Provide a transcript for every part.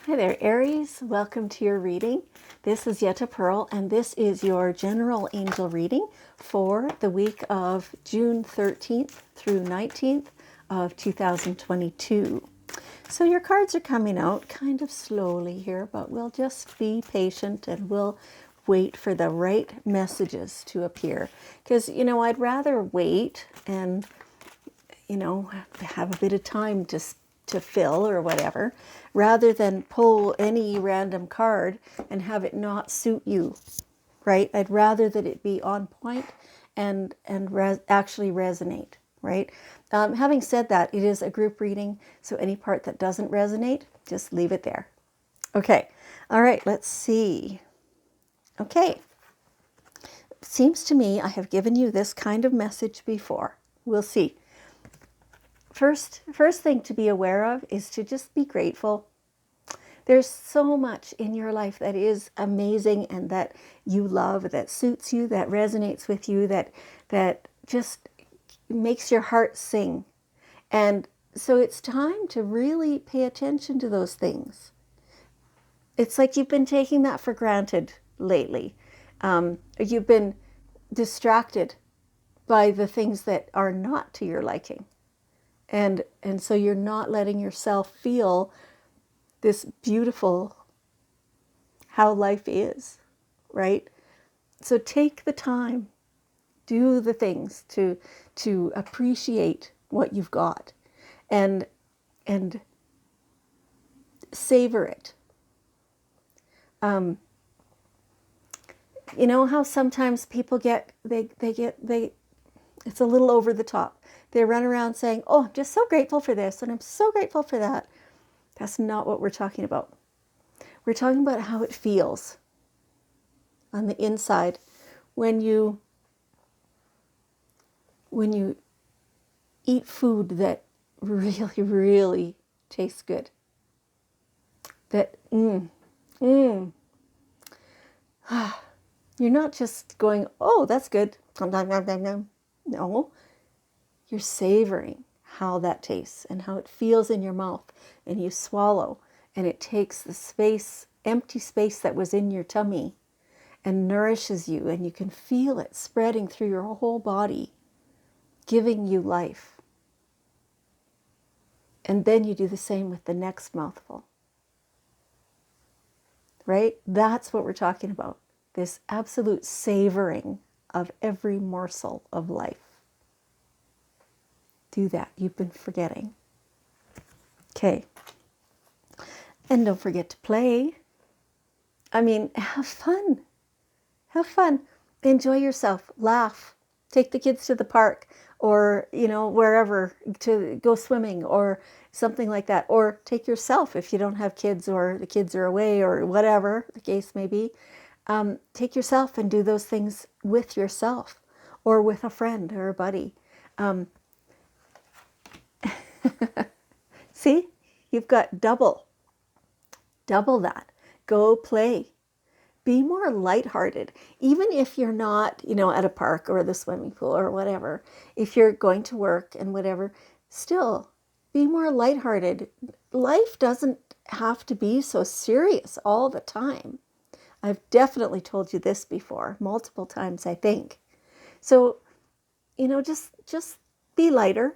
Hi there, Aries. Welcome to your reading. This is Yetta Pearl, and this is your general angel reading for the week of June 13th through 19th of 2022. So your cards are coming out kind of slowly here, but we'll just be patient and we'll wait for the right messages to appear. Because, I'd rather wait and, have a bit of time to fill or whatever, rather than pull any random card and have it not suit you, right? I'd rather that it be on point and actually resonate, right? Having said that, it is a group reading, so any part that doesn't resonate, just leave it there. Okay, all right, let's see. Okay, seems to me I have given you this kind of message before. We'll see. First thing to be aware of is to just be grateful. There's so much in your life that is amazing and that you love, that suits you, that resonates with you, that just makes your heart sing. And so it's time to really pay attention to those things. It's like you've been taking that for granted lately. You've been distracted by the things that are not to your liking. And so you're not letting yourself feel this beautiful how life is, right? So take the time, do the things to appreciate what you've got and savor it. You know how sometimes people it's a little over the top. They run around saying, "Oh, I'm just so grateful for this and I'm so grateful for that." That's not what we're talking about. We're talking about how it feels on the inside when you eat food that really, really tastes good. That you're not just going, "Oh, that's good." No, you're savoring how that tastes and how it feels in your mouth, and you swallow, and it takes the space, empty space that was in your tummy, and nourishes you, and you can feel it spreading through your whole body, giving you life. And then you do the same with the next mouthful. Right? That's what we're talking about. This absolute savoring of every morsel of life. Do that. You've been forgetting. Okay. And don't forget to play. I mean, have fun. Have fun. Enjoy yourself. Laugh. Take the kids to the park or, wherever to go swimming or something like that. Or take yourself if you don't have kids or the kids are away or whatever the case may be. Take yourself and do those things with yourself or with a friend or a buddy. See, you've got double that. Go play. Be more lighthearted, even if you're not, at a park or the swimming pool or whatever. If you're going to work and whatever, still be more lighthearted. Life doesn't have to be so serious all the time. I've definitely told you this before, multiple times, I think. So, just be lighter.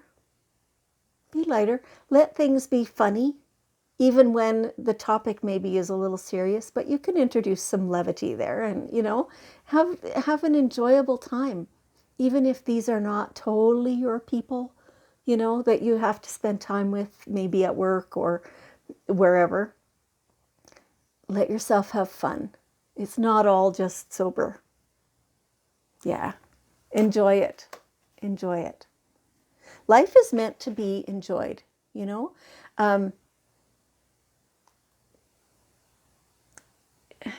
Be lighter. Let things be funny. Even when the topic maybe is a little serious, but you can introduce some levity there and, have an enjoyable time. Even if these are not totally your people, that you have to spend time with, maybe at work or wherever. Let yourself have fun. It's not all just sober. Yeah. Enjoy it. Enjoy it. Life is meant to be enjoyed,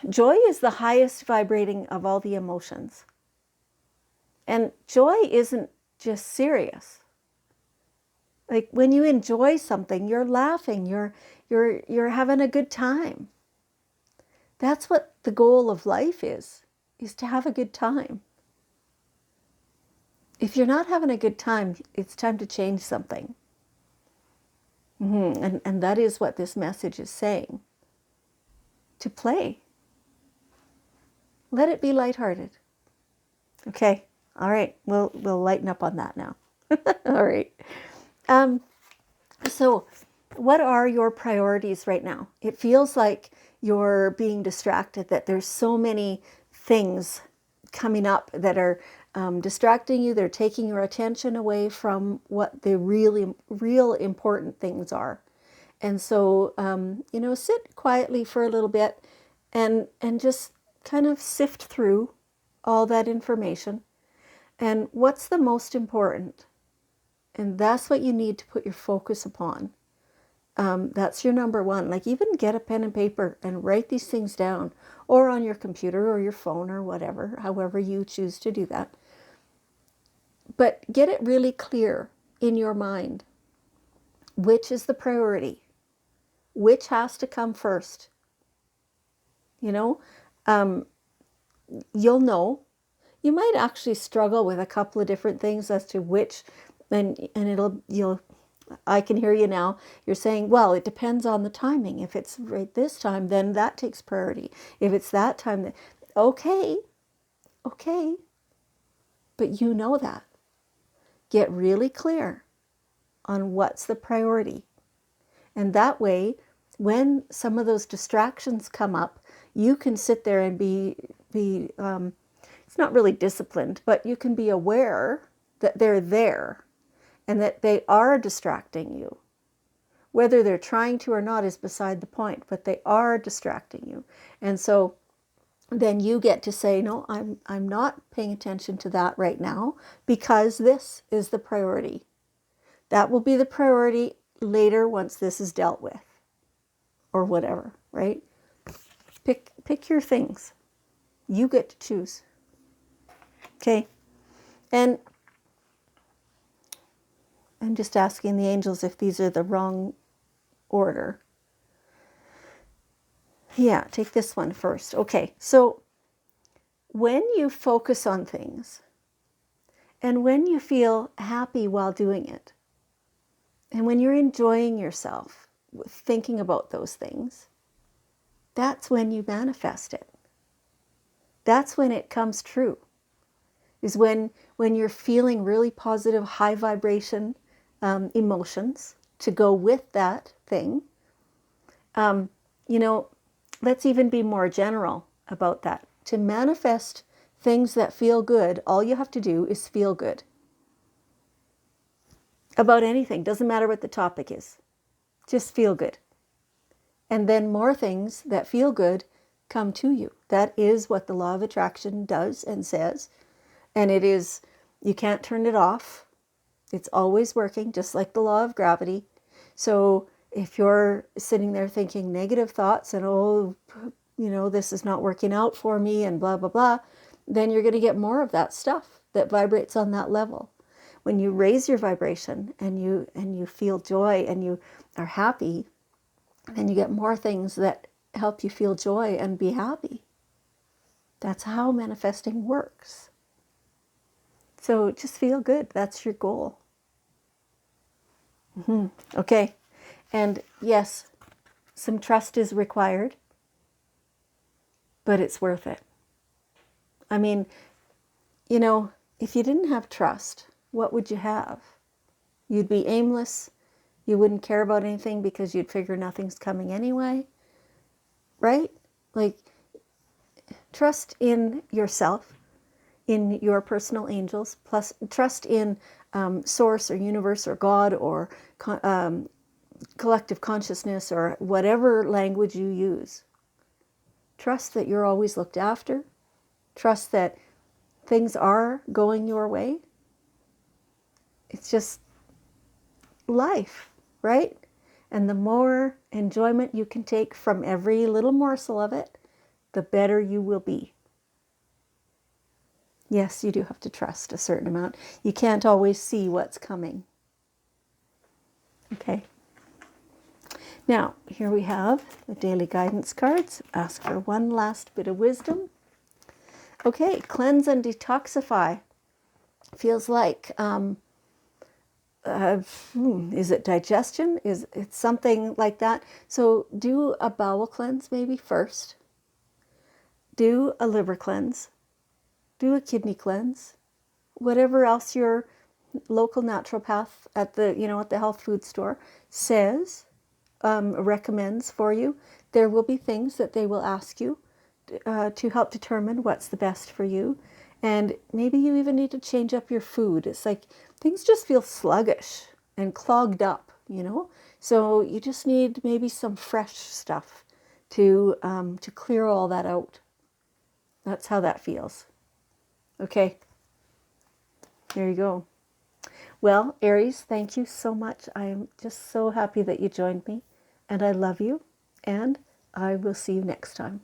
Joy is the highest vibrating of all the emotions. And joy isn't just serious. Like when you enjoy something, you're laughing, you're having a good time. That's what the goal of life is to have a good time. If you're not having a good time, it's time to change something. And that is what this message is saying. to play. Let it be lighthearted. Okay. All right. We'll lighten up on that now. All right. So what are your priorities right now? It feels like you're being distracted, that there's so many things coming up that are distracting you. They're taking your attention away from what the real important things are. And so, sit quietly for a little bit and just kind of sift through all that information. And what's the most important? And that's what you need to put your focus upon. That's your number one. Like, even get a pen and paper and write these things down, or on your computer or your phone or whatever, however you choose to do that. But get it really clear in your mind. Which is the priority? Which has to come first? You'll know. You might actually struggle with a couple of different things as to which, and I can hear you now. You're saying, well, it depends on the timing. If it's right this time, then that takes priority. If it's that time, then okay. But you know that. Get really clear on what's the priority. And that way, when some of those distractions come up, you can sit there and be it's not really disciplined, but you can be aware that they're there and that they are distracting you. Whether they're trying to or not is beside the point, but they are distracting you. And so then you get to say, no, I'm not paying attention to that right now, because this is the priority. That will be the priority later once this is dealt with, or whatever, right? Pick your things. You get to choose. Okay? And I'm just asking the angels if these are the wrong order. Yeah, take this one first. Okay, so when you focus on things and when you feel happy while doing it, and when you're enjoying yourself thinking about those things, that's when you manifest it. That's when it comes true. Is when you're feeling really positive, high vibration emotions to go with that thing. Let's even be more general about that. To manifest things that feel good, all you have to do is feel good. About anything, doesn't matter what the topic is. Just feel good. And then more things that feel good come to you. That is what the law of attraction does and says. And it is, you can't turn it off. It's always working, just like the law of gravity. So if you're sitting there thinking negative thoughts and, this is not working out for me and blah, blah, blah, then you're going to get more of that stuff that vibrates on that level. When you raise your vibration and you feel joy and you are happy, then you get more things that help you feel joy and be happy. That's how manifesting works. So just feel good. That's your goal. Okay. And yes, some trust is required, but it's worth it. I mean, if you didn't have trust, what would you have? You'd be aimless. You wouldn't care about anything because you'd figure nothing's coming anyway. Right? Like, trust in yourself, in your personal angels, plus trust in source or universe or God or collective consciousness or whatever language you use. Trust that you're always looked after. Trust that things are going your way. It's just life, right? And the more enjoyment you can take from every little morsel of it, the better you will be. Yes, you do have to trust a certain amount. You can't always see what's coming. Okay. Now, here we have the daily guidance cards. Ask for one last bit of wisdom. Okay, cleanse and detoxify. Feels like Is it digestion? Is it something like that? So do a bowel cleanse maybe first. Do a liver cleanse. Do a kidney cleanse. Whatever else your local naturopath at the at the health food store says, recommends for you. There will be things that they will ask you to help determine what's the best for you. And maybe you even need to change up your food. It's like things just feel sluggish and clogged up. So you just need maybe some fresh stuff to clear all that out. That's how that feels. Okay, there you go. Well, Aries, thank you so much. I am just so happy that you joined me, and I love you, and I will see you next time.